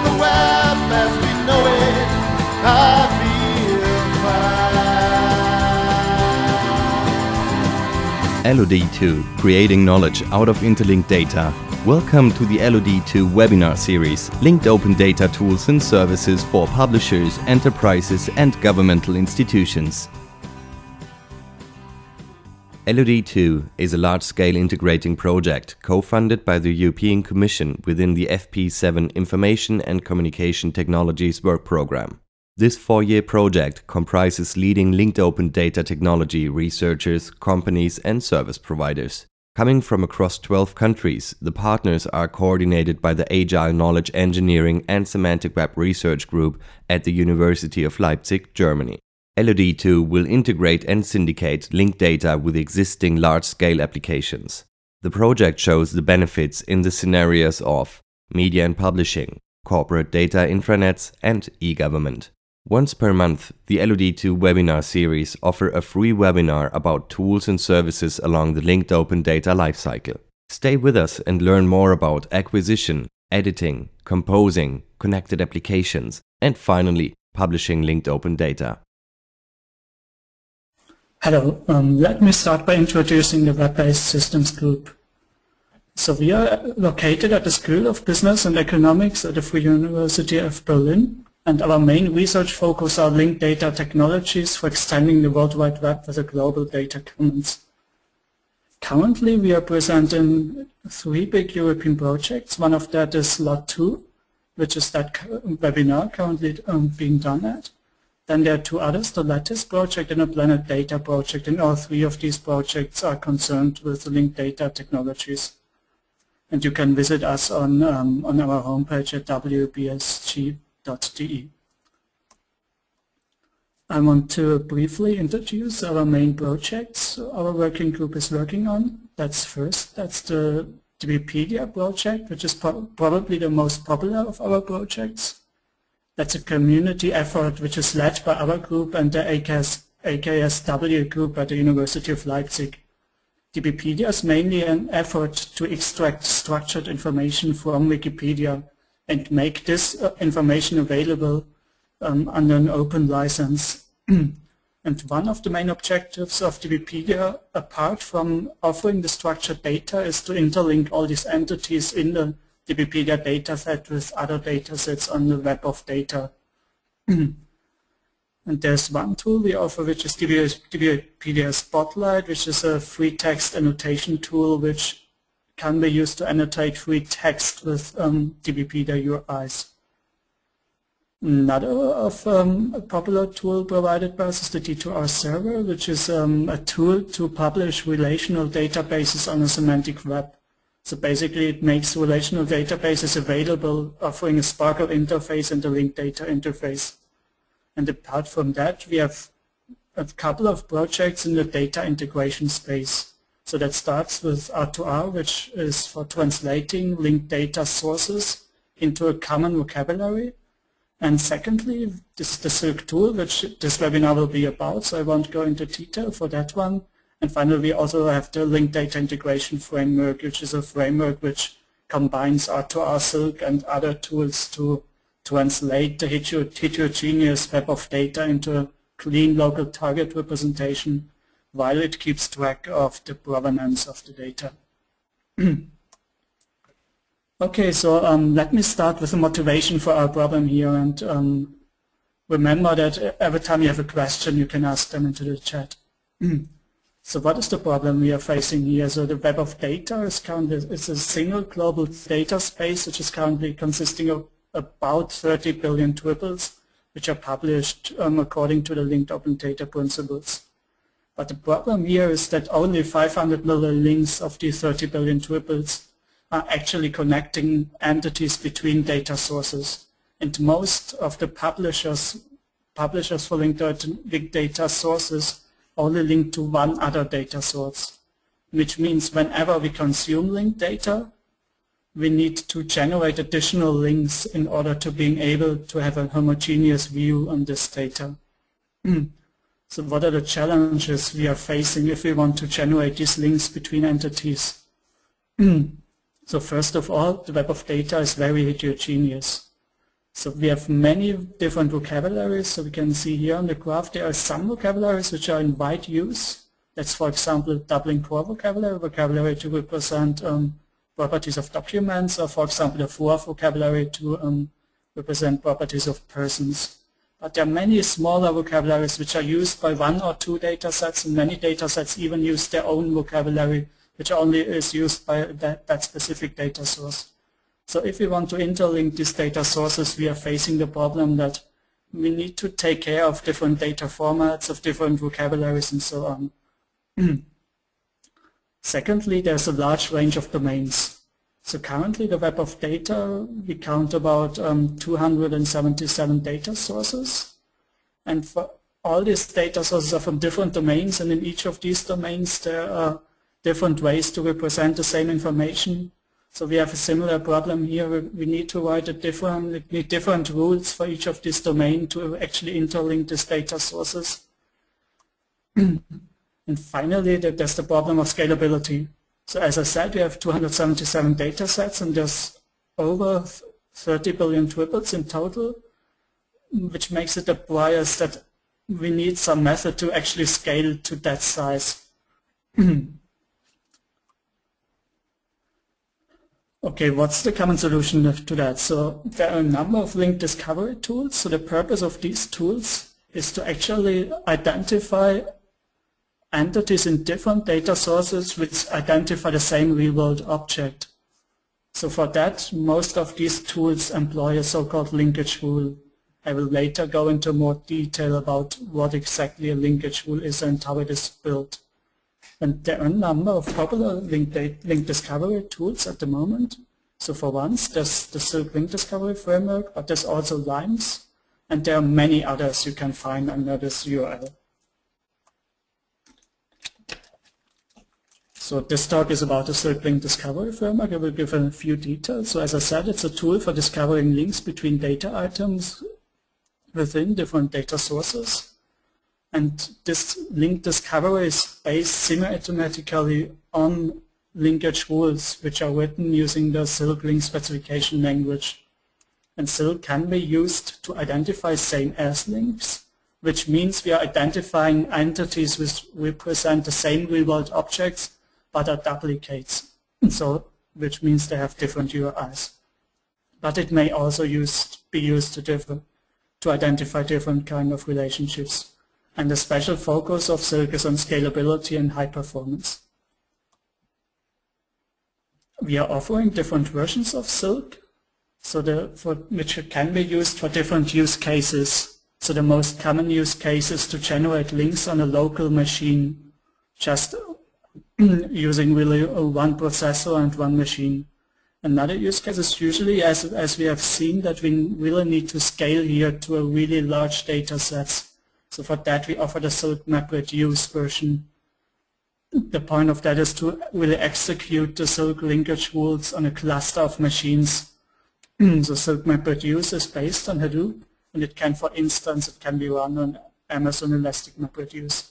the web as we know it, I feel fine. LOD2, Creating Knowledge Out of Interlinked Data. Welcome to the LOD2 webinar series, Linked Open Data Tools and Services for Publishers, Enterprises and Governmental Institutions. LOD2 is a large-scale integrating project co-funded by the European Commission within the FP7 Information and Communication Technologies Work Programme. This 4-year project comprises leading linked open data technology researchers, companies and service providers. Coming from across 12 countries, the partners are coordinated by the Agile Knowledge Engineering and Semantic Web Research Group at the University of Leipzig, Germany. LOD2 will integrate and syndicate linked data with existing large-scale applications. The project shows the benefits in the scenarios of media and publishing, corporate data intranets, and e-government. Once per month, the LOD2 webinar series offer a free webinar about tools and services along the linked open data lifecycle. Stay with us and learn more about acquisition, editing, composing, connected applications, and finally, publishing linked open data. Hello, let me start by introducing the Web-Based Systems Group. So we are located at the School of Business and Economics at the Free University of Berlin, and our main research focus are linked data technologies for extending the World Wide Web with a global data commons. Currently, we are present in 3 big European projects. One of that is LOD2, which is that webinar currently being done at. Then there are 2 others, the Lattice project and the Planet Data project, and all 3 of these projects are concerned with linked data technologies. And you can visit us on our homepage at wbsg.de. I want to briefly introduce our main projects our working group is working on. That's the Wikipedia project, which is probably the most popular of our projects. That's a community effort which is led by our group and the AKSW group at the University of Leipzig. Wikipedia is mainly an effort to extract structured information from Wikipedia and make this information available under an open license. And one of the main objectives of Wikipedia, apart from offering the structured data, is to interlink all these entities in the Wikipedia dataset with other datasets on the web of data. And there's one tool we offer, which is Wikipedia Spotlight, which is a free text annotation tool which can be used to annotate free text with Wikipedia URIs. Another a popular tool provided by us is the D2R server, which is a tool to publish relational databases on a semantic web. So basically it makes relational databases available, offering a SPARQL interface and a linked data interface. And apart from that, we have a couple of projects in the data integration space. So that starts with R2R, which is for translating linked data sources into a common vocabulary. And secondly, this is the Silk tool, which this webinar will be about, so I won't go into detail for that one. And finally, we also have the linked data integration framework, which is a framework which combines R2R, Silk, and other tools to translate the heterogeneous web of data into a clean local target representation, while it keeps track of the provenance of the data. Okay, so let me start with the motivation for our problem here, and remember that every time you have a question, you can ask them into the chat. So what is the problem we are facing here? So the web of data is a single global data space, which is currently consisting of about 30 billion tuples, which are published according to the linked open data principles. But the problem here is that only 500 million links of these 30 billion tuples are actually connecting entities between data sources. And most of the publishers for linked data sources only link to one other data source, which means whenever we consume linked data, we need to generate additional links in order to being able to have a homogeneous view on this data. So what are the challenges we are facing if we want to generate these links between entities? So first of all, the web of data is very heterogeneous. So we have many different vocabularies. So we can see here on the graph there are some vocabularies which are in wide use. That's, for example, doubling core vocabulary to represent properties of documents, or for example the fourth vocabulary to represent properties of persons. But there are many smaller vocabularies which are used by one or two data sets, and many data sets even use their own vocabulary, which only is used by that specific data source. So if we want to interlink these data sources, we are facing the problem that we need to take care of different data formats, of different vocabularies, and so on. Secondly, there's a large range of domains. So currently the web of data, we count about 277 data sources. And for all these data sources are from different domains, and in each of these domains there are different ways to represent the same information. So we have a similar problem here. We need to write different rules for each of these domains to actually interlink these data sources. And finally, there's the problem of scalability. So as I said, we have 277 data sets, and there's over 30 billion triples in total, which makes it obvious that we need some method to actually scale to that size. Okay, what's the common solution to that? So there are a number of linked discovery tools. So the purpose of these tools is to actually identify entities in different data sources which identify the same real-world object. So for that, most of these tools employ a so-called linkage rule. I will later go into more detail about what exactly a linkage rule is and how it is built. And there are a number of popular linked discovery tools at the moment. So for once, there's the Silk Link Discovery Framework, but there's also LIMES, and there are many others you can find under this URL. So this talk is about the Silk Link Discovery Framework. I will give a few details. So as I said, it's a tool for discovering links between data items within different data sources. And this link discovery is based semi-automatically on linkage rules, which are written using the Silk Link Specification Language. And Silk can be used to identify same-as links, which means we are identifying entities which represent the same real-world objects but are duplicates, so which means they have different URIs. But it may also be used to identify different kind of relationships. And the special focus of Silk is on scalability and high performance. We are offering different versions of Silk, which can be used for different use cases. So the most common use case is to generate links on a local machine, just using really one processor and one machine. Another use case is usually, as we have seen, that we really need to scale here to a really large data sets. So for that we offer the Silk MapReduce version. The point of that is to really execute the Silk linkage rules on a cluster of machines. So Silk MapReduce is based on Hadoop, and it can, for instance, it can be run on Amazon Elastic MapReduce.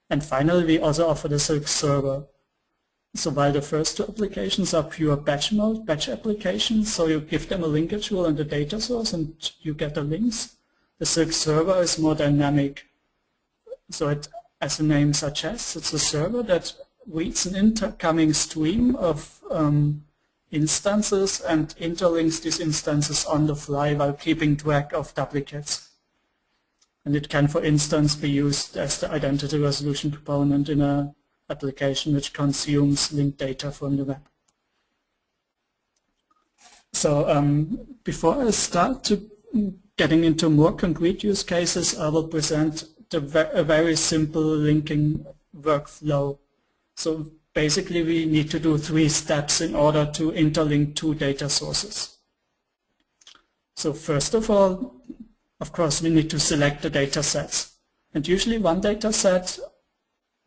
And finally, we also offer the Silk server. So while the first two applications are pure batch applications, so you give them a linkage rule and the data source and you get the links, the Silk server is more dynamic. So it, as the name suggests, it's a server that reads an incoming stream of instances and interlinks these instances on the fly while keeping track of duplicates. And it can, for instance, be used as the identity resolution component in an application which consumes linked data from the web. So before I start to getting into more concrete use cases, I will present a very simple linking workflow. So basically we need to do 3 steps in order to interlink 2 data sources. So first of all, of course, we need to select the data sets. And usually one data set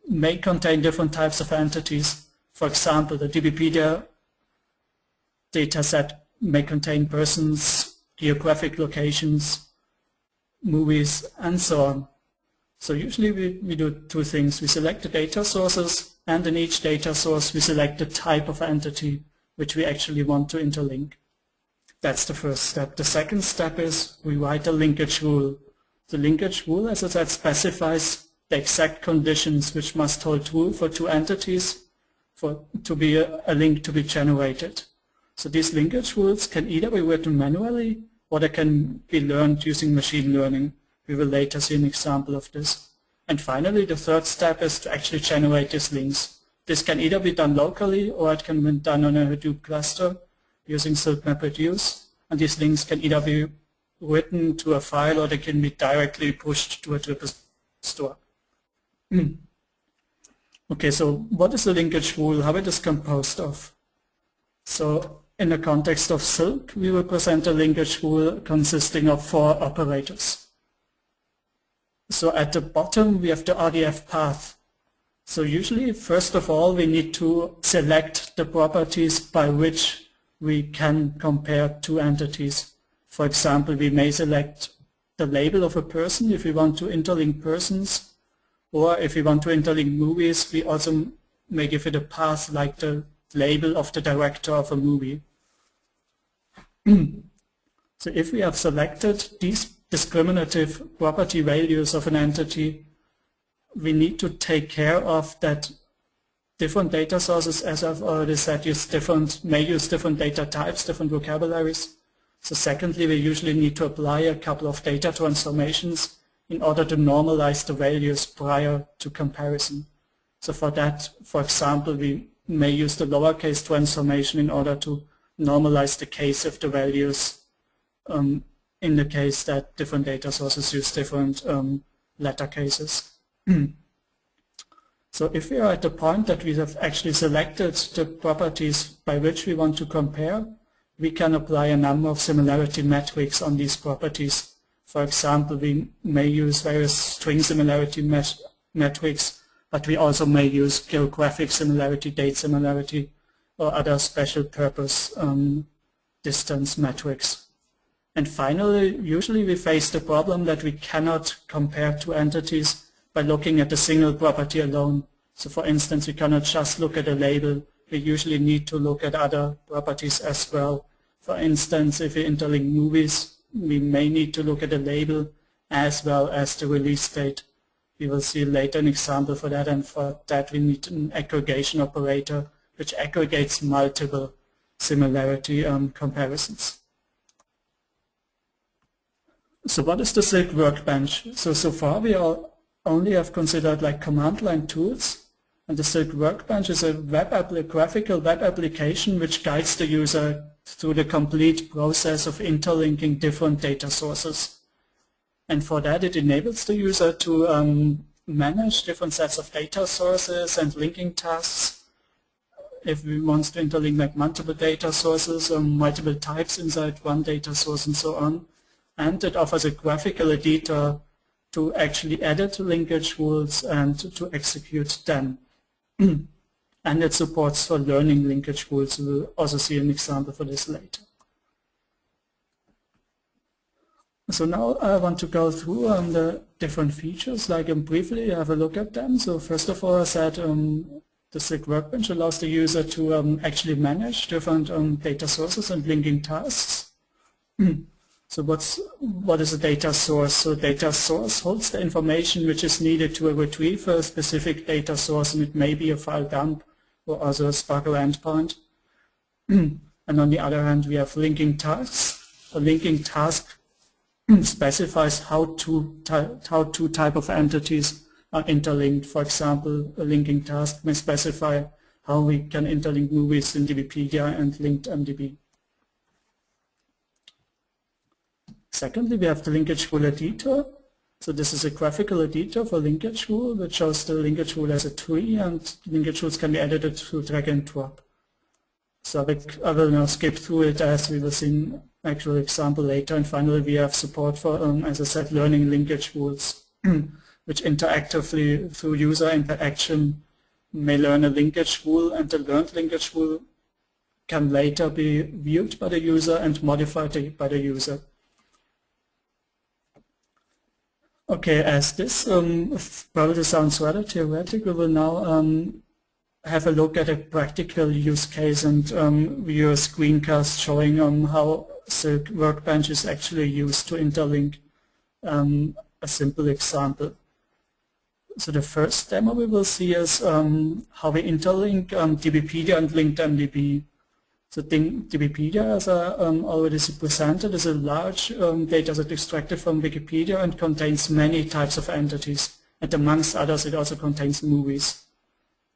may contain different types of entities. For example, the DBpedia data set may contain persons, geographic locations, movies, and so on. So usually we do 2 things. We select the data sources, and in each data source we select the type of entity which we actually want to interlink. That's the first step. The second step is we write a linkage rule. The linkage rule, as I said, specifies the exact conditions which must hold true for two entities for to be a link to be generated. So these linkage rules can either be written manually or they can be learned using machine learning. We will later see an example of this. And finally, the third step is to actually generate these links. This can either be done locally or it can be done on a Hadoop cluster using Silk MapReduce. And these links can either be written to a file or they can be directly pushed to a triple store. Okay, so what is the linkage rule? How it is composed of? So in the context of Silk, we will present a linkage rule consisting of 4 operators. So at the bottom, we have the RDF path. So usually, first of all, we need to select the properties by which we can compare two entities. For example, we may select the label of a person if we want to interlink persons, or if we want to interlink movies, we also may give it a path like the label of the director of a movie. So if we have selected these discriminative property values of an entity, we need to take care of that different data sources, as I've already said, may use different data types, different vocabularies. So secondly, we usually need to apply a couple of data transformations in order to normalize the values prior to comparison. So for that, for example, we may use the lowercase transformation in order to normalize the case of the values in the case that different data sources use different letter cases. So if we are at the point that we have actually selected the properties by which we want to compare, we can apply a number of similarity metrics on these properties. For example, we may use various string similarity metrics, but we also may use geographic similarity, date similarity, or other special purpose distance metrics. And finally, usually we face the problem that we cannot compare two entities by looking at a single property alone. So for instance, we cannot just look at a label. We usually need to look at other properties as well. For instance, if we interlink movies, we may need to look at the label as well as the release date. We will see later an example for that, and for that we need an aggregation operator which aggregates multiple similarity comparisons. So what is the Silk workbench? So far we only have considered like command line tools, and the Silk workbench is a graphical web application which guides the user through the complete process of interlinking different data sources. And for that it enables the user to manage different sets of data sources and linking tasks. If we want to interlink like multiple data sources or multiple types inside one data source and so on. And it offers a graphical editor to actually edit linkage rules and to execute them. And it supports for learning linkage rules. We'll also see an example for this later. So now I want to go through the different features, briefly have a look at them. So first of all, I said the Silk workbench allows the user to actually manage different data sources and linking tasks. So what is a data source? So data source holds the information which is needed to retrieve a specific data source, and it may be a file dump or also a Sparkle endpoint. And on the other hand, we have linking tasks. A linking task specifies how two type of entities are interlinked. For example, a linking task may specify how we can interlink movies in DBpedia and linked MDB. Secondly, we have the linkage rule editor. So this is a graphical editor for linkage rule, which shows the linkage rule as a tree, and linkage rules can be edited through drag and drop. So I will now skip through it as we will see an actual example later. And finally, we have support for, as I said, learning linkage rules, which interactively through user interaction may learn a linkage rule, and the learned linkage rule can later be viewed by the user and modified by the user. Okay, as this probably sounds rather theoretical, we will now have a look at a practical use case and view a screencast showing how Silk workbench is actually used to interlink. A simple example. So the first demo we will see is how we interlink DBpedia and LinkedMDB. So DBpedia, as I already presented, is a large data set extracted from Wikipedia and contains many types of entities. And amongst others, it also contains movies.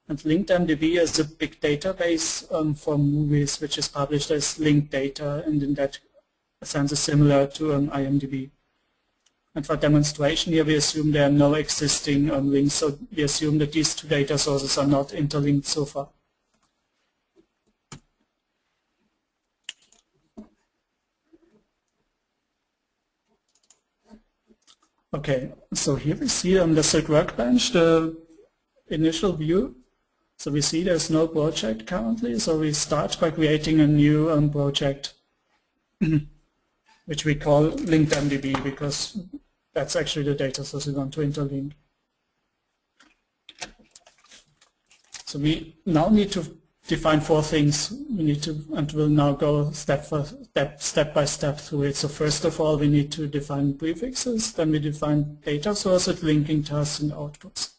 And LinkedMDB is a big database for movies, which is published as linked data, and in that sense is similar to IMDb. And for demonstration here, we assume there are no existing links, so we assume that these two data sources are not interlinked so far. Okay, so here we see on the Silk workbench the initial view. So we see there's no project currently, so we start by creating a new project, which we call LinkedMDB, because that's actually the data source we want to interlink. So we now need to define 4 things. We need to, and we'll now go step by step through it. So first of all, we need to define prefixes, then we define data sources, linking tasks, and outputs.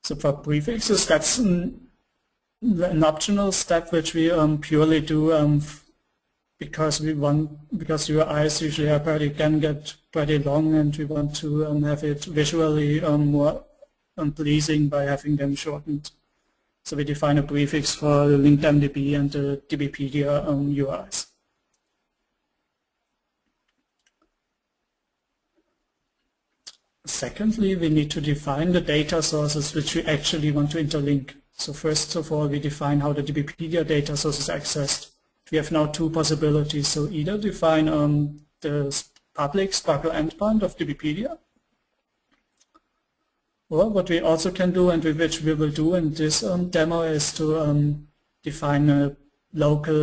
So for prefixes, that's an optional step which we purely do because URIs usually can get pretty long, and we want to have it visually more pleasing by having them shortened. So we define a prefix for the LinkedMDB and the DBpedia URIs. Secondly, we need to define the data sources which we actually want to interlink. So first of all, we define how the DBpedia data source is accessed. We have now 2 possibilities. So either define the public SPARQL endpoint of DBpedia, or what we also can do, and which we will do in this demo, is to define a local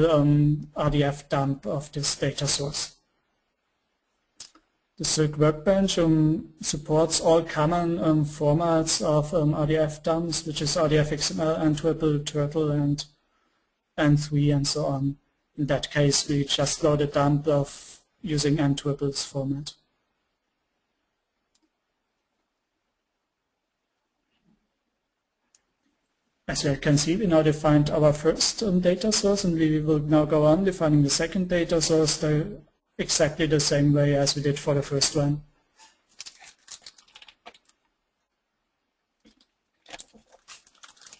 RDF dump of this data source. The Silk workbench supports all common formats of RDF dumps, which is RDF XML, N-Triple, Turtle, and N3, and so on. In that case, we just load a dump of using N-Triple's format. As you can see, we now defined our first data source, and we will now go on defining the second data source exactly the same way as we did for the first one.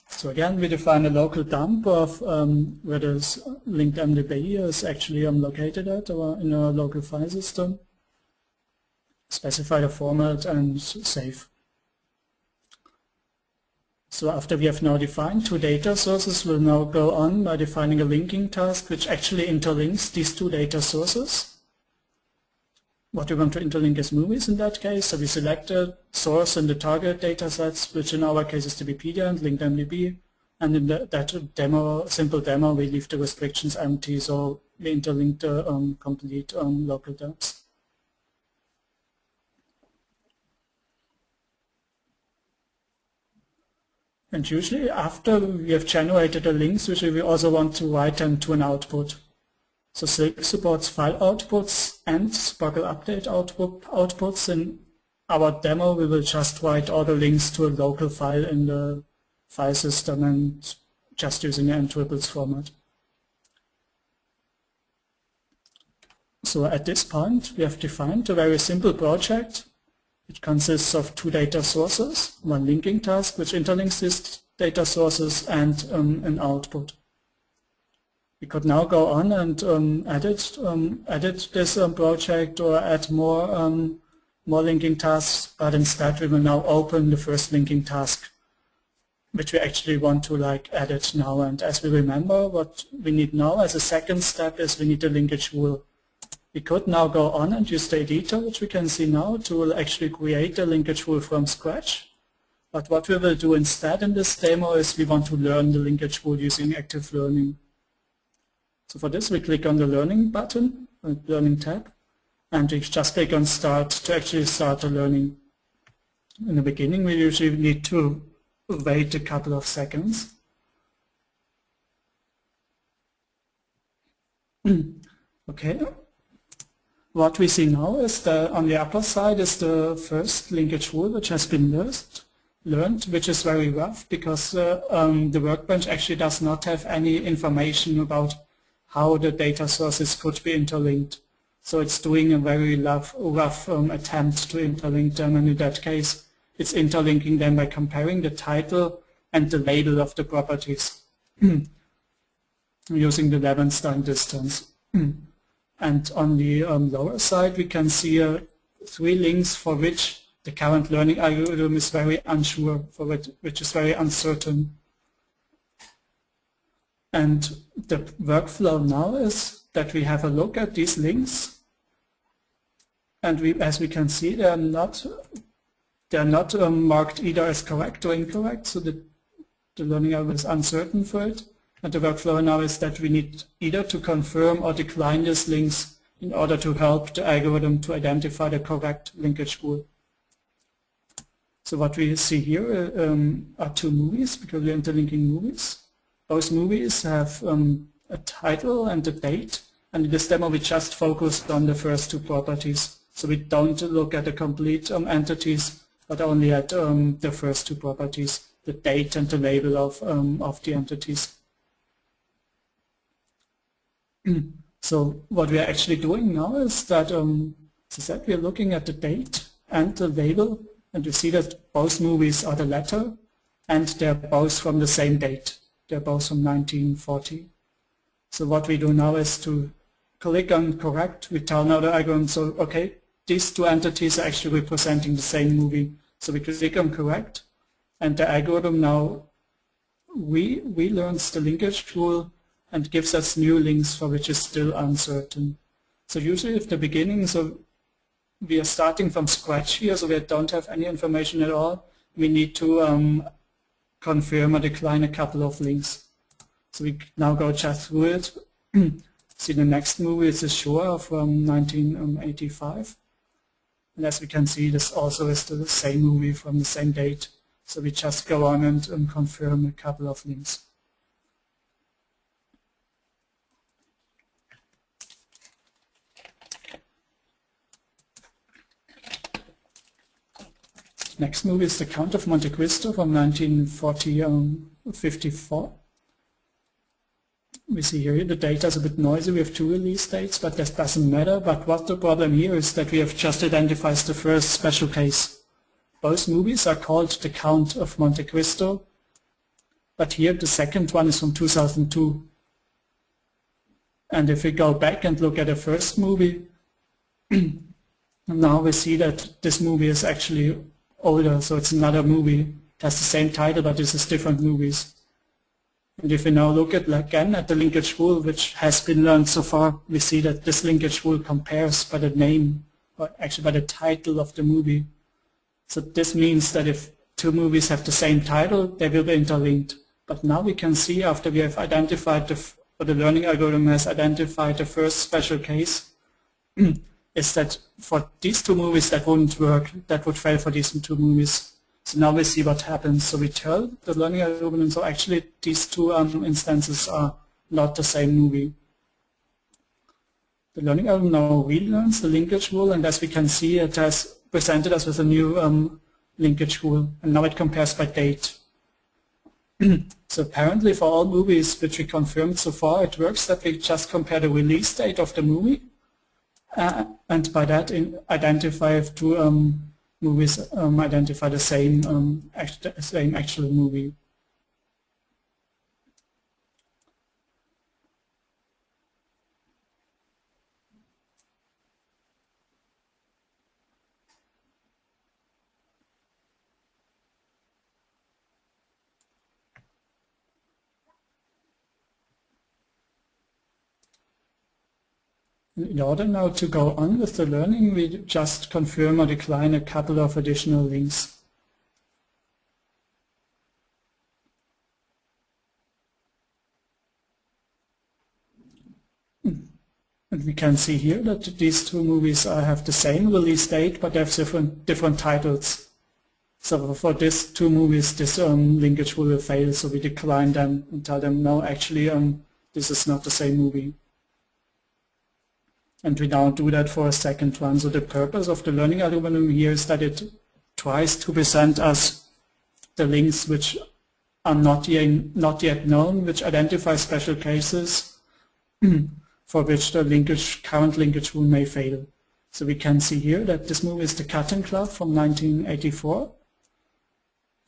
So again, we define a local dump of where this LinkedMDB is actually located at in our local file system. Specify the format and save. So after we have now defined 2 data sources, we'll now go on by defining a linking task which actually interlinks these 2 data sources. What we want to interlink is movies in that case, so we select a source in the target data sets, which in our case is DBpedia and LinkedMDB, and in that demo, simple demo, we leave the restrictions empty, so we interlink the complete local dumps. And usually after we have generated the links, usually we also want to write them to an output. So Silk supports file outputs and SPARQL update outputs. In our demo, we will just write all the links to a local file in the file system and just using the N-Triple's format. So at this point, we have defined a very simple project. It consists of 2 data sources, 1 linking task which interlinks these data sources, and an output. We could now go on and edit this project or add more linking tasks, but instead we will now open the first linking task, which we actually want to edit now. And as we remember, what we need now as a second step is we need a linkage rule. We could now go on and use the editor, which we can see now, to actually create a linkage rule from scratch. But what we will do instead in this demo is we want to learn the linkage rule using active learning. So for this, we click on the Learning button, Learning tab, and we just click on Start to actually start the learning. In the beginning, we usually need to wait a couple of seconds. Okay. What we see now is that on the upper side is the first linkage rule which has been learned, which is very rough because the workbench actually does not have any information about how the data sources could be interlinked. So it's doing a very rough attempt to interlink them, and in that case it's interlinking them by comparing the title and the label of the properties using the Levenstein distance. And on the lower side we can see 3 links for which the current learning algorithm is very unsure, which is very uncertain. And the workflow now is that we have a look at these links, and as we can see, they are not marked either as correct or incorrect, so the learning algorithm is uncertain for it. And the workflow now is that we need either to confirm or decline these links in order to help the algorithm to identify the correct linkage rule. So what we see here are 2 movies, because we're interlinking movies. Those movies have a title and a date, and in this demo we just focused on the first 2 properties. So we don't look at the complete entities, but only at the first 2 properties, the date and the label of the entities. So what we are actually doing now is that, as I said, we are looking at the date and the label, and we see that both movies are the latter, and they're both from the same date. They're both from 1940. So what we do now is to click on correct. We tell now the algorithm, so okay, these 2 entities are actually representing the same movie. So we click on correct, and the algorithm now relearns the linkage rule and gives us new links for which is still uncertain. So usually at the beginning, so we are starting from scratch here, so we don't have any information at all. We need to confirm or decline a couple of links. So we now go just through it. See, the next movie is a Shoah from 1985. And as we can see, this also is the same movie from the same date. So we just go on and confirm a couple of links. Next movie is The Count of Monte Cristo from 1954. We see here the data is a bit noisy. We have 2 release dates, but that doesn't matter. But what the problem here is that we have just identified the first special case. Both movies are called The Count of Monte Cristo, but here the second one is from 2002. And if we go back and look at the first movie, now we see that this movie is actually older, so it's another movie. It has the same title, but this is different movies. And if we now look at again at the linkage rule, which has been learned so far, we see that this linkage rule compares by the name, or actually by the title of the movie. So this means that if 2 movies have the same title, they will be interlinked. But now we can see, after we have identified or the learning algorithm has identified the first special case, is that for these 2 movies that wouldn't work, that would fail for these 2 movies. So now we see what happens. So we tell the learning algorithm, so actually these 2 instances are not the same movie. The learning algorithm now relearns the linkage rule, and as we can see, it has presented us with a new linkage rule, and now it compares by date. So apparently for all movies which we confirmed so far, it works that we just compare the release date of the movie, and by that identify if 2 movies identify the same actual movie. In order now to go on with the learning, we just confirm or decline a couple of additional links. And we can see here that these 2 movies have the same release date, but they have different titles. So for these 2 movies, this linkage will fail, so we decline them and tell them, no, actually, this is not the same movie. And we now do that for a second one. So the purpose of the learning algorithm here is that it tries to present us the links which are not yet known, which identify special cases for which the current linkage rule may fail. So we can see here that this movie is The Cutting Club from 1984.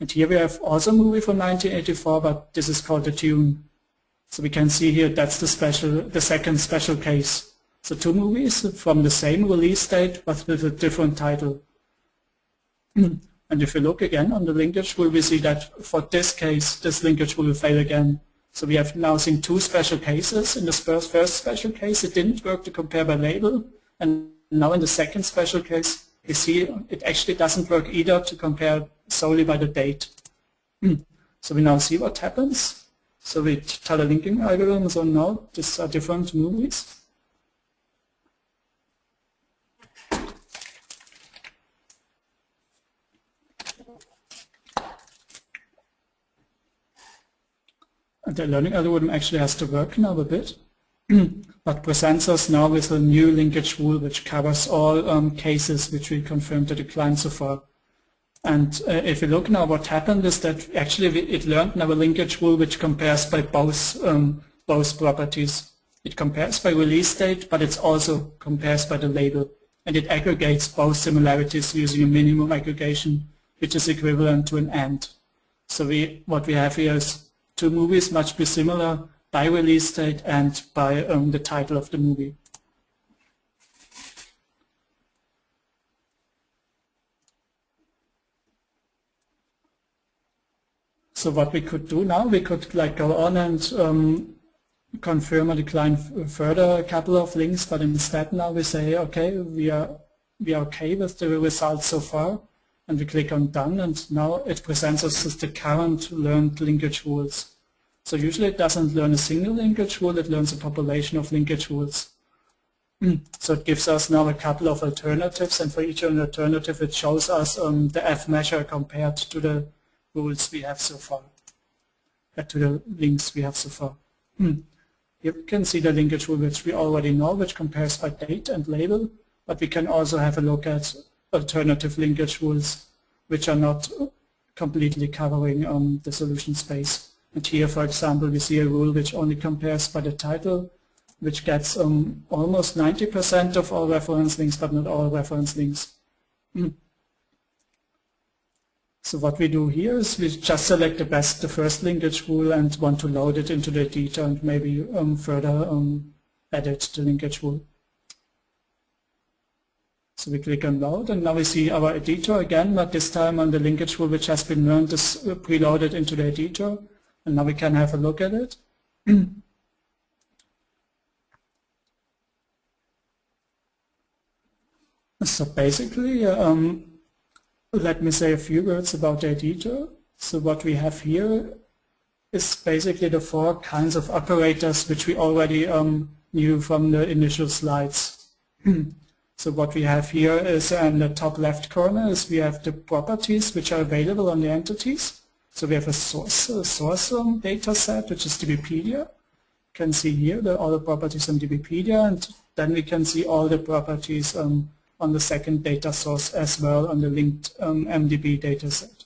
And here we have also a movie from 1984, but this is called The Tune. So we can see here that's the second special case. So two movies from the same release date, but with a different title. And if you look again on the linkage rule, we see that for this case, this linkage will fail again. So we have now seen two special cases. In the first special case, it didn't work to compare by label. And now in the second special case, we see it actually doesn't work either to compare solely by the date. So we now see what happens. So we tell the linking algorithm, so now these are different movies. The learning algorithm actually has to work now a bit, but presents us now with a new linkage rule which covers all cases which we confirmed to the client so far. And if you look now, what happened is that actually it learned now a linkage rule which compares by both properties. It compares by release date, but it also compares by the label. And it aggregates both similarities using a minimum aggregation, which is equivalent to an AND. So what we have here is two movies much be similar by release date and by the title of the movie. So what we could do now, we could go on and confirm or decline further a couple of links, but instead now we say, okay, we are okay with the results so far, and we click on done, and now it presents us with the current learned linkage rules. So usually it doesn't learn a single linkage rule, it learns a population of linkage rules. So it gives us now a couple of alternatives, and for each alternative it shows us the F measure compared to the rules we have so far, to the links we have so far. Here we can see the linkage rule which we already know, which compares by date and label, but we can also have a look at alternative linkage rules which are not completely covering the solution space. And here, for example, we see a rule which only compares by the title, which gets almost 90% of all reference links, but not all reference links. So what we do here is we just select the first linkage rule and want to load it into the editor and maybe further edit the linkage rule. So we click on load, and now we see our editor again, but this time on the linkage rule which has been learned is preloaded into the editor, and now we can have a look at it. So basically, let me say a few words about the editor. So what we have here is basically the four kinds of operators which we already knew from the initial slides. So what we have here is in the top left corner is we have the properties which are available on the entities. So we have a source data set, which is DBpedia. You can see here all the properties on DBpedia, and then we can see all the properties on the second data source as well on the linked MDB dataset.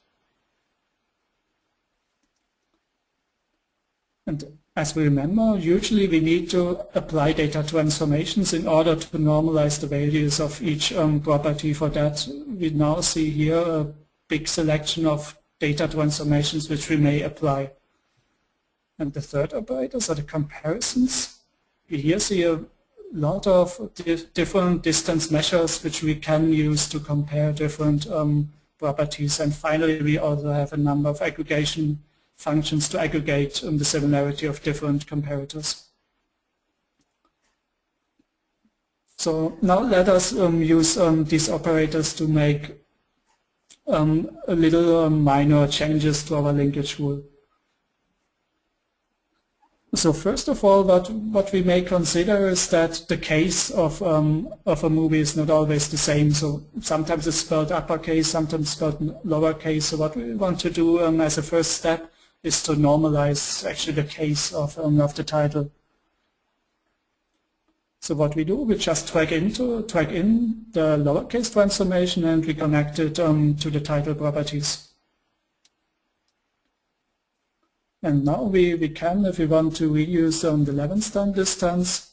And as we remember, usually we need to apply data transformations in order to normalize the values of each property. For that, we now see here a big selection of data transformations which we may apply. And the third operators are the comparisons. We here see a lot of different distance measures which we can use to compare different properties. And finally, we also have a number of aggregation functions to aggregate the similarity of different comparators. So now let us use these operators to make a little minor changes to our linkage rule. So first of all, what we may consider is that the case of a movie is not always the same. So sometimes it's spelled uppercase, sometimes spelled lowercase. So what we want to do as a first step is to normalize actually the case of the title. So what we do, we just drag in the lowercase transformation and we connect it to the title properties. And now we can, if we want to reuse the Levingston distance,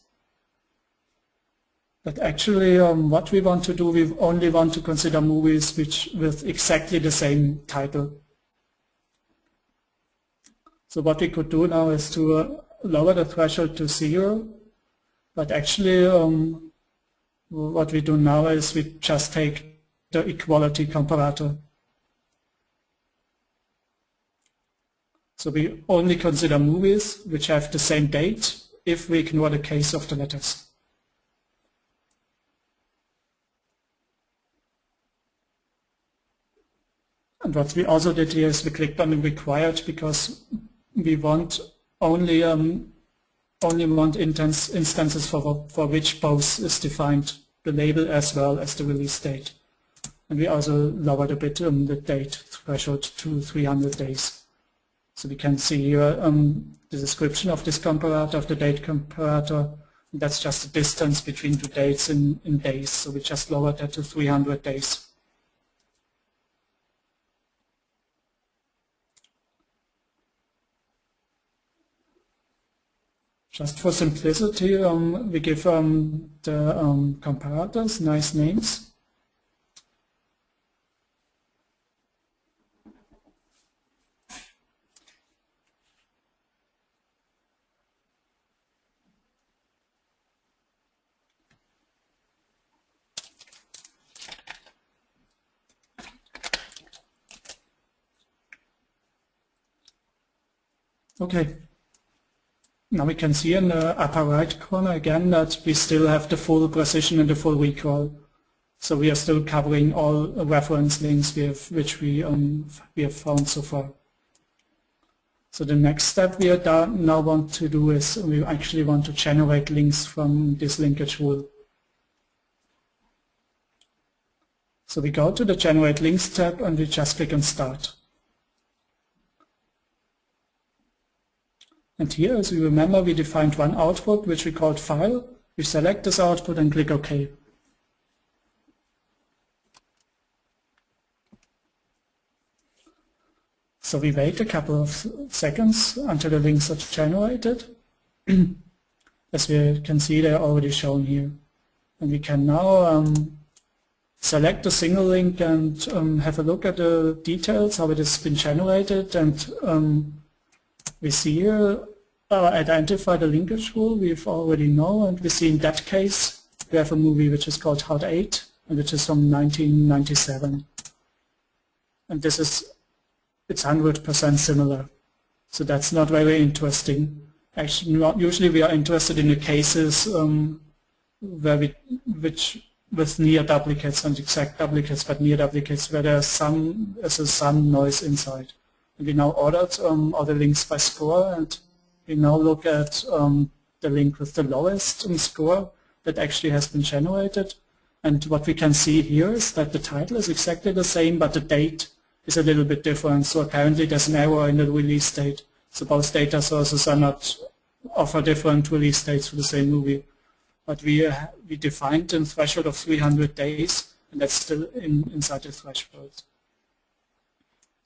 but actually what we want to do, we only want to consider movies with exactly the same title. So what we could do now is to lower the threshold to 0, but actually what we do now is we just take the equality comparator. So we only consider movies which have the same date if we ignore the case of the letters. And what we also did here is we clicked on the required because we want only want instances for which both is defined, the label as well as the release date. And we also lowered a bit the date threshold to 300 days. So we can see here the description of this comparator, of the date comparator. That's just the distance between two dates in days. So we just lowered that to 300 days. Just for simplicity, we give the comparators nice names. Okay. Now we can see in the upper right corner again that we still have the full precision and the full recall. So we are still covering all reference links which we have found so far. So the next step we now want to do is we actually want to generate links from this linkage rule. So we go to the Generate Links tab and we just click on Start. And here, as we remember, we defined one output which we called file. We select this output and click OK. So we wait a couple of seconds until the links are generated. As we can see, they're already shown here. And we can now select a single link and have a look at the details, how it has been generated. And we see here identify the linkage rule we've already know, and we see in that case we have a movie which is called Hot 8 and which is from 1997. And this is, it's 100% similar. So that's not very interesting. Actually, usually we are interested in the cases where with near duplicates and exact duplicates, but near duplicates where there's some noise inside. And we now ordered all the links by score, and we now look at the link with the lowest score that actually has been generated. And what we can see here is that the title is exactly the same, but the date is a little bit different. So apparently there's an error in the release date. So both data sources are not offer different release dates for the same movie. But we defined a threshold of 300 days, and that's still inside the threshold.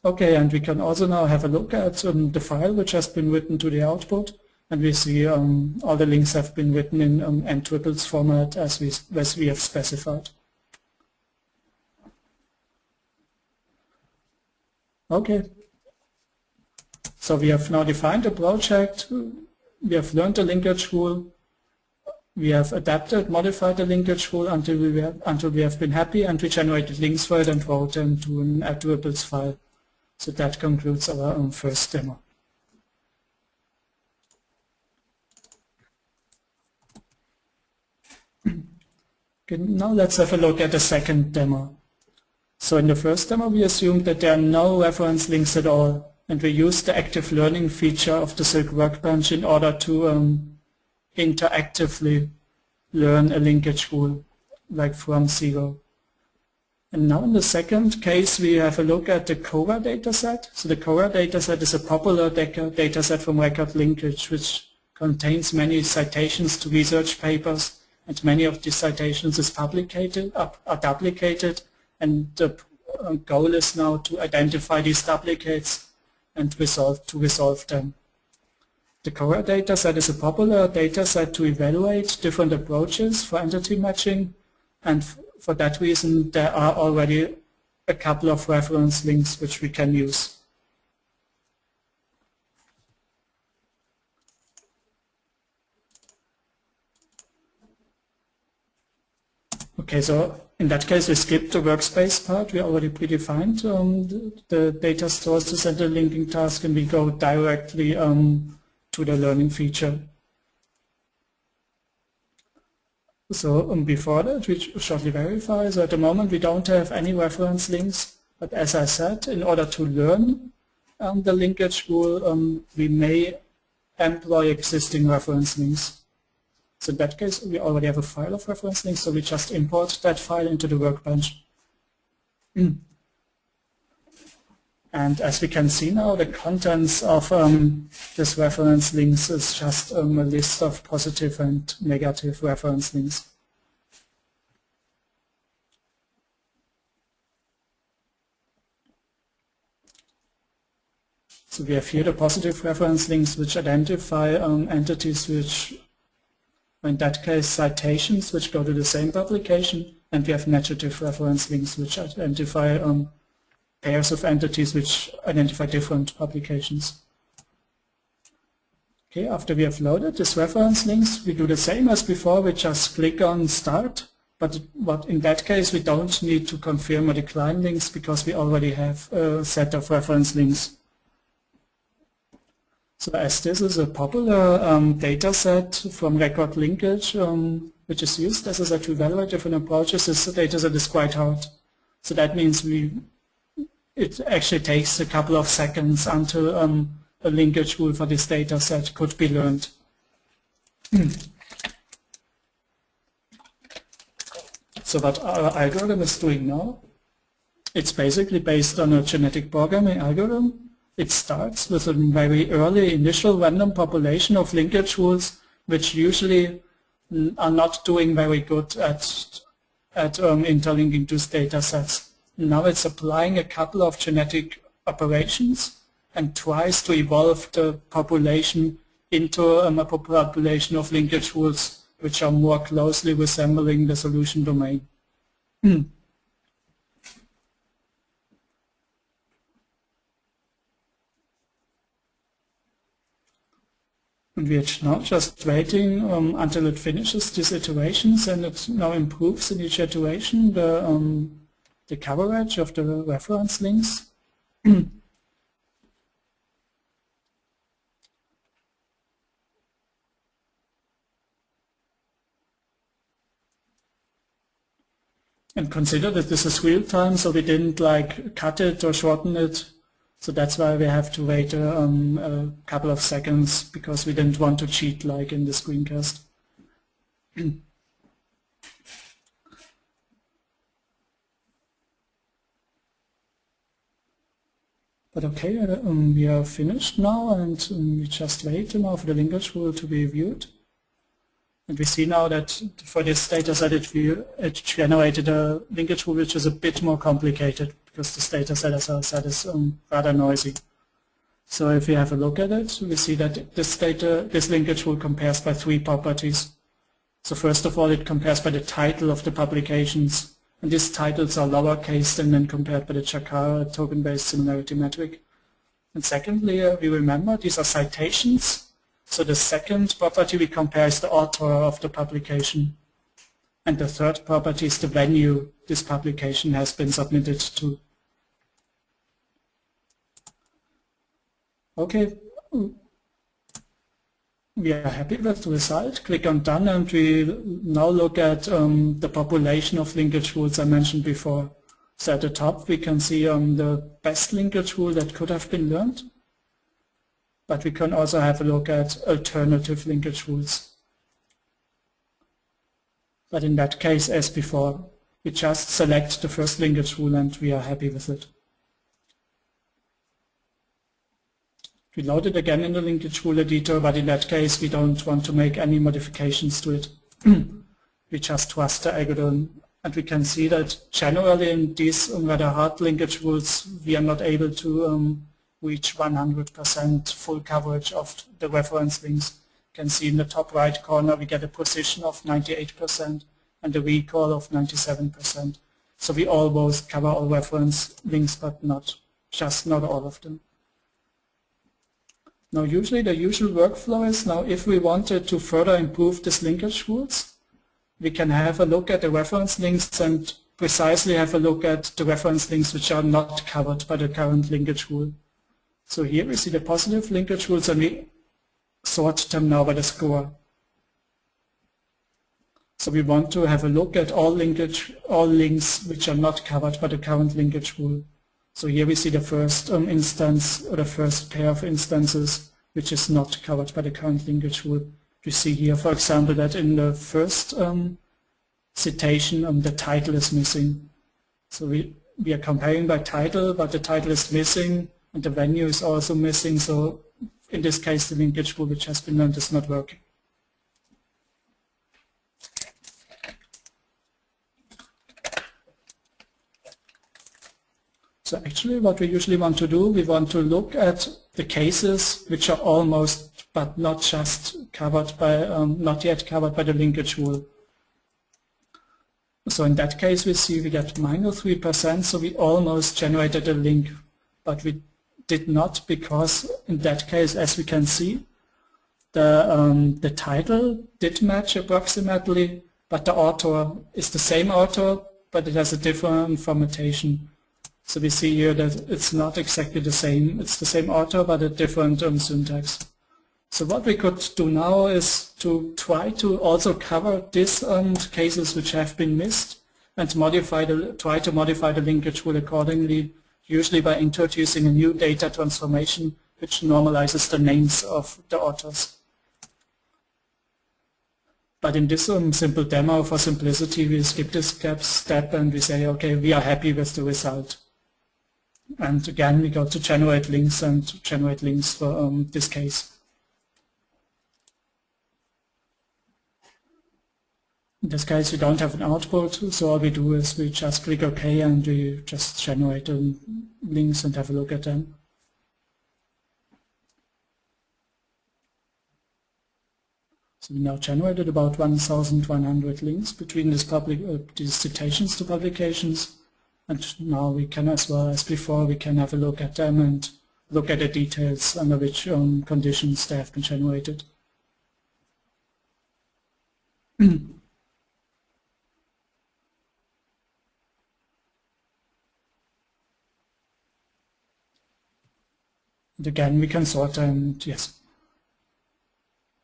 Okay, and we can also now have a look at the file which has been written to the output, and we see all the links have been written in n-triples format as we have specified. Okay, so we have now defined a project, we have learned the linkage rule, we have adapted, modified the linkage rule until we have been happy, and we generated links for it and wrote them to an n-triples file. So that concludes our first demo. Okay, now let's have a look at the second demo. So in the first demo we assumed that there are no reference links at all, and we used the active learning feature of the Silk Workbench in order to interactively learn a linkage rule, like from 0. And now in the second case we have a look at the CORA dataset. So the CORA dataset is a popular dataset from record linkage which contains many citations to research papers And many of these citations are duplicated, and the goal is now to identify these duplicates and resolve them. The Cora dataset is a popular dataset to evaluate different approaches for entity matching, and for that reason there are already a couple of reference links which we can use. Okay, so in that case we skipped the workspace part. We already predefined the data sources and the linking task, and we go directly to the learning feature. So before that, we shortly verify. So at the moment we don't have any reference links, but as I said, in order to learn the linkage rule, we may employ existing reference links. So in that case, we already have a file of reference links, so we just import that file into the workbench. And as we can see now, the contents of this reference links is just a list of positive and negative reference links. So we have here the positive reference links which identify entities which, in that case, citations which go to the same publication, and we have negative reference links which identify pairs of entities which identify different publications. Okay, after we have loaded these reference links, we do the same as before. We just click on Start, but in that case we don't need to confirm or decline links because we already have a set of reference links. So as this is a popular data set from record linkage, which is used, as I said, to evaluate different approaches, this data set is quite hard. So that means it actually takes a couple of seconds until a linkage rule for this data set could be learned. So what our algorithm is doing now, it's basically based on a genetic programming algorithm. It starts with a very early initial random population of linkage rules, which usually are not doing very good at interlinking these data sets. Now it's applying a couple of genetic operations and tries to evolve the population into a population of linkage rules which are more closely resembling the solution domain. And we are now just waiting until it finishes these iterations, and it now improves in each iteration the coverage of the reference links. And consider that this is real time, so we didn't like cut it or shorten it. So that's why we have to wait a couple of seconds, because we didn't want to cheat like in the screencast. But okay, we are finished now, and we just wait now for the linkage rule to be viewed. And we see now that for this data set it generated a linkage rule which is a bit more complicated, because this data set, as I said, is rather noisy. So if we have a look at it, we see that this linkage rule compares by 3 properties. So first of all, it compares by the title of the publications, and these titles are lowercase than when compared by the Chakara token-based similarity metric. And secondly, we remember these are citations. So the second property we compare is the author of the publication. And the third property is the venue this publication has been submitted to. Okay, we are happy with the result. Click on Done, and we now look at the population of linkage rules I mentioned before. So at the top we can see the best linkage rule that could have been learned. But we can also have a look at alternative linkage rules. But in that case, as before, we just select the first linkage rule and we are happy with it. We load it again in the linkage rule editor, but in that case we don't want to make any modifications to it. we just trust the algorithm. And we can see that generally in these rather hard linkage rules, we are not able to reach 100% full coverage of the reference links. You can see in the top right corner we get a precision of 98% and a recall of 97%. So we almost cover all reference links, but not all of them. Now usually the usual workflow is, now if we wanted to further improve these linkage rules, we can have a look at the reference links and precisely have a look at the reference links which are not covered by the current linkage rule. So here we see the positive linkage rules and we sort them now by the score. So we want to have a look at all links which are not covered by the current linkage rule. So here we see the first instance, or the first pair of instances which is not covered by the current linkage rule. We see here, for example, that in the first citation the title is missing. So we are comparing by title, but the title is missing and the venue is also missing. So in this case the linkage rule which has been learned is not working. So actually what we usually want to do, we want to look at the cases which are almost but not just covered by, not yet covered by the linkage rule. So in that case we see we get -3%, so we almost generated a link, but we did not, because in that case, as we can see, the title did match approximately, but the author is the same author, but it has a different formattation. So we see here that it's not exactly the same. It's the same author, but a different syntax. So what we could do now is to try to also cover these cases which have been missed and try to modify the linkage rule accordingly, usually by introducing a new data transformation which normalizes the names of the authors. But in this simple demo, for simplicity, we skip this step and we say, okay, we are happy with the result. And again, we go to generate links and generate links for this case. In this case, we don't have an output, so all we do is we just click OK and we just generate links and have a look at them. So we now generated about 1,100 links between these citations to publications, and now we can, as well as before, we can have a look at them and look at the details under which conditions they have been generated. And again, we can sort them, yes.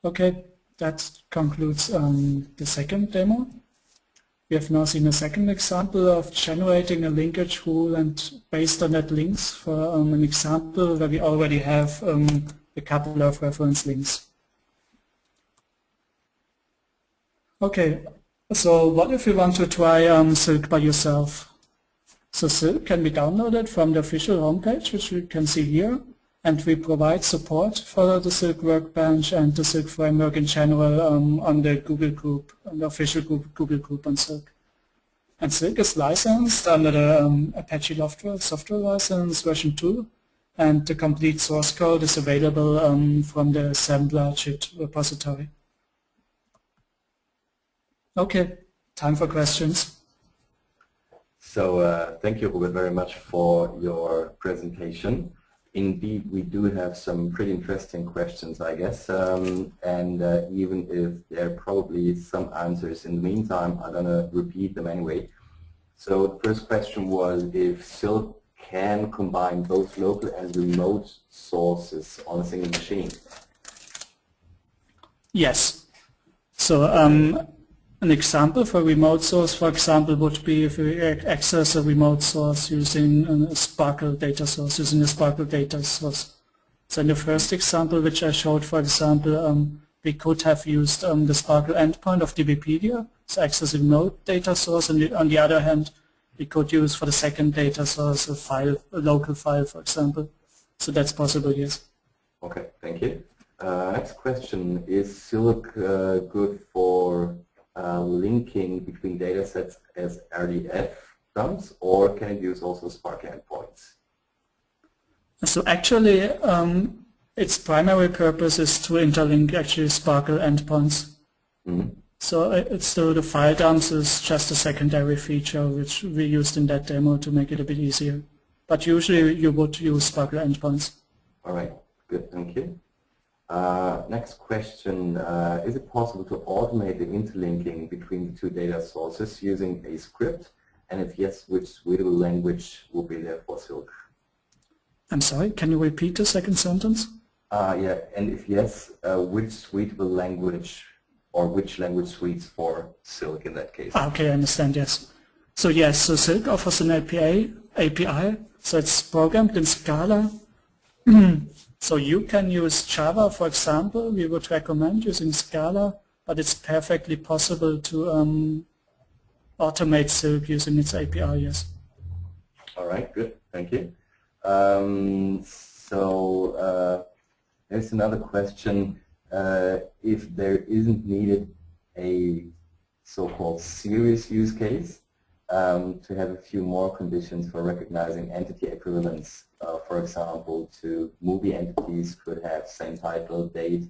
Okay, that concludes the second demo. We have now seen a second example of generating a linkage rule and based on that links for an example where we already have a couple of reference links. Okay, so what if you want to try Silk by yourself? So Silk can be downloaded from the official homepage, which you can see here. And we provide support for the Silk Workbench and the Silk framework in general on the Google group, on the official Google group on Silk. And Silk is licensed under the Apache software license version 2, and the complete source code is available from the assembler JIT repository. Okay, time for questions. So thank you, Robert, very much for your presentation. Indeed, we do have some pretty interesting questions, I guess, and even if there are probably some answers in the meantime, I'm going to repeat them anyway. So the first question was if Silk can combine both local and remote sources on a single machine. Yes. So an example for remote source, for example, would be if we access a remote source using a Sparkle data source, So in the first example, which I showed, for example, we could have used the Sparkle endpoint of DBpedia, so access a remote data source, and on the other hand, we could use for the second data source a local file, for example. So that's possible, yes. Okay, thank you. Next question, is Silk good for linking between data sets as RDF dumps, or can it use also SPARQL endpoints? So actually, its primary purpose is to interlink actually SPARQL endpoints. Mm-hmm. So the file dumps is just a secondary feature which we used in that demo to make it a bit easier. But usually you would use SPARQL endpoints. All right, good, thank you. Next question, is it possible to automate the interlinking between the two data sources using a script? And if yes, which suitable language will be there for Silk? I'm sorry, can you repeat the second sentence? Yeah, and if yes, which suitable language or which language suites for Silk in that case? Okay, I understand, yes. So yes, so Silk offers an API, so it's programmed in Scala. So you can use Java, for example. We would recommend using Scala, but it's perfectly possible to automate Silk using its API, yes. All right, good, thank you. There's another question. If there isn't needed a so-called serious use case, to have a few more conditions for recognizing entity equivalence. For example, two movie entities could have same title, date,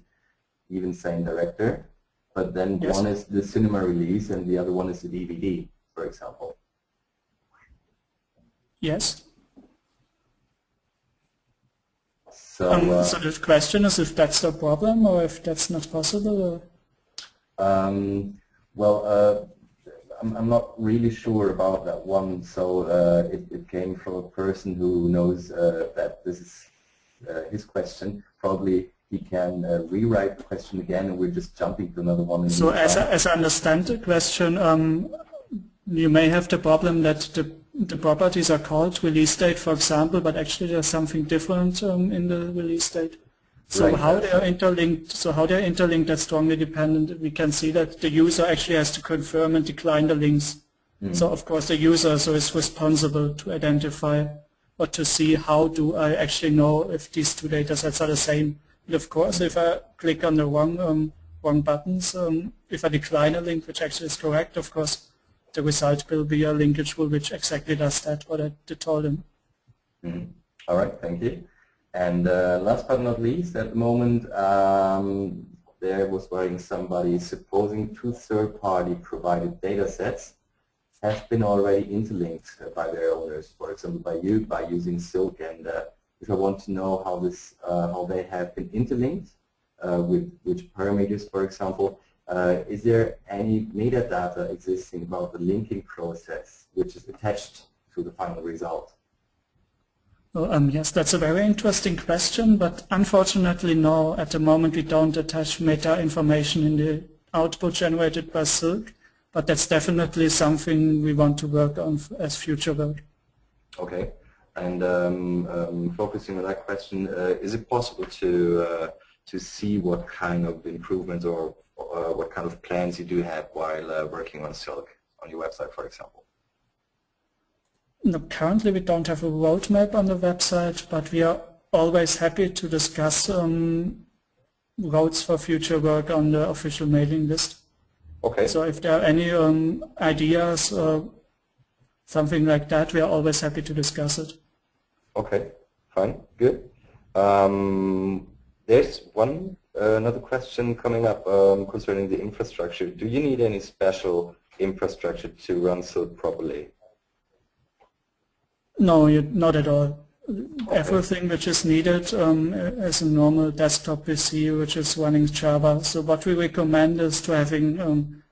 even same director, but then yes. One is the cinema release and the other one is the DVD, for example. Yes. So the question is if that's the problem or if that's not possible? Or? I'm not really sure about that one, so it came from a person who knows that this is his question. Probably he can rewrite the question again, and we're just jumping to another one. So as I understand the question, you may have the problem that the properties are called release date, for example, but actually there's something different in the release date. So right. How they are interlinked? So how they are interlinked? That's strongly dependent. We can see that the user actually has to confirm and decline the links. So of course the user is responsible to identify or to see how do I actually know if these two data sets are the same. And of course, if I click on the wrong buttons, if I decline a link which actually is correct, of course the result will be a linkage rule which exactly does that what I told him. All right, thank you. And last but not least, at the moment, there was writing somebody, supposing two third-party provided data sets have been already interlinked by their owners, for example, by you, by using Silk. And if I want to know how this, how they have been interlinked, with which parameters, for example, is there any metadata existing about the linking process which is attached to the final result? Well, yes, that's a very interesting question, but unfortunately, no. At the moment, we don't attach meta information in the output generated by Silk, but that's definitely something we want to work on as future work. Okay, and focusing on that question, is it possible to see what kind of improvements or what kind of plans you do have while working on Silk on your website, for example? No, currently we don't have a roadmap on the website, but we are always happy to discuss roads for future work on the official mailing list. Okay. So if there are any ideas or something like that, we are always happy to discuss it. Okay, fine, good. There's another question coming up concerning the infrastructure. Do you need any special infrastructure to run Silk properly? No, not at all. Okay. Everything which is needed as a normal desktop PC which is running Java. So what we recommend is to having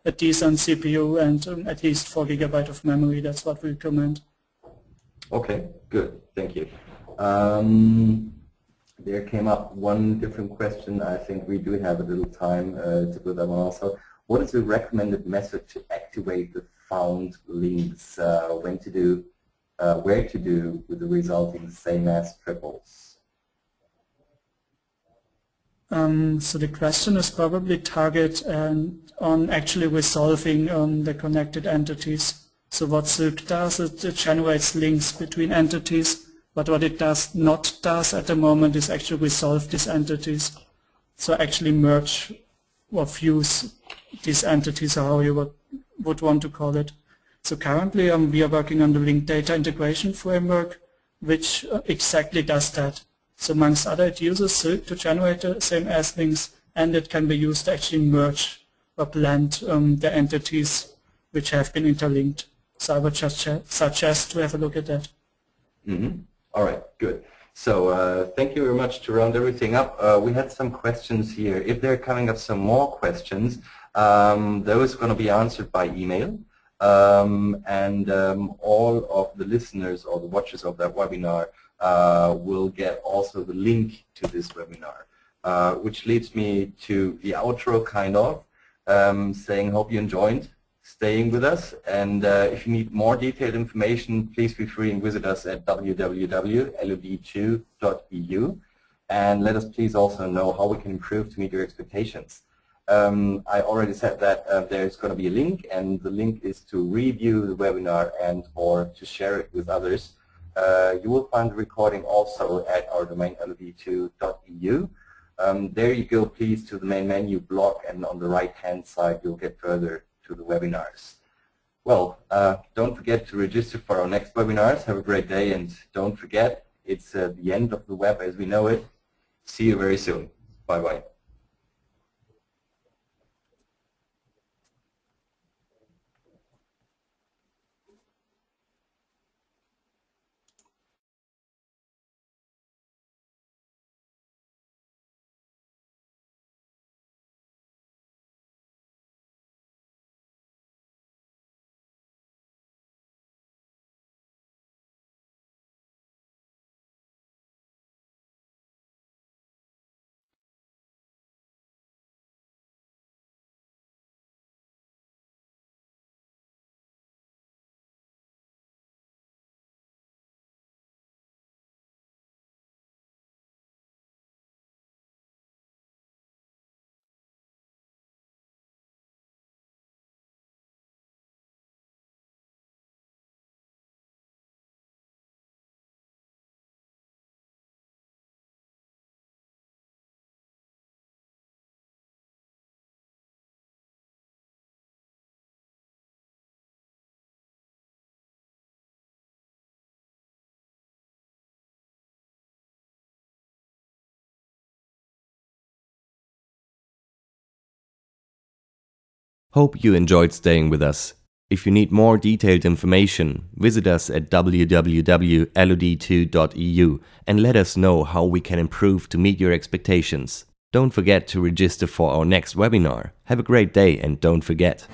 a decent CPU and at least 4 GB of memory. That's what we recommend. Okay, good. Thank you. There came up one different question. I think we do have a little time to put that one also. What is the recommended method to activate the found links? When to do? Where to do with the resulting same as triples? So the question is probably targeted on actually resolving the connected entities. So what Silk does, it generates links between entities, but what it does at the moment is actually resolve these entities. So actually merge or fuse these entities, or how you would want to call it. So currently we are working on the linked data integration framework, which exactly does that. So amongst other, it uses Silk to generate the same as links, and it can be used to actually merge or blend the entities which have been interlinked. So I would just suggest to have a look at that. All right, good. So thank you very much to round everything up. We had some questions here. If there are coming up some more questions, those are going to be answered by email. All of the listeners or the watchers of that webinar will get also the link to this webinar, which leads me to the outro kind of, saying hope you enjoyed staying with us, and if you need more detailed information, please feel free and visit us at www.lod2.eu, and let us please also know how we can improve to meet your expectations. I already said that there's going to be a link, and the link is to review the webinar and or to share it with others. You will find the recording also at our domain LOD2.eu. There you go, please, to the main menu blog, and on the right-hand side you'll get further to the webinars. Well, don't forget to register for our next webinars. Have a great day, and don't forget, it's the end of the web as we know it. See you very soon. Bye-bye. Hope you enjoyed staying with us. If you need more detailed information, visit us at www.lod2.eu and let us know how we can improve to meet your expectations. Don't forget to register for our next webinar. Have a great day, and don't forget.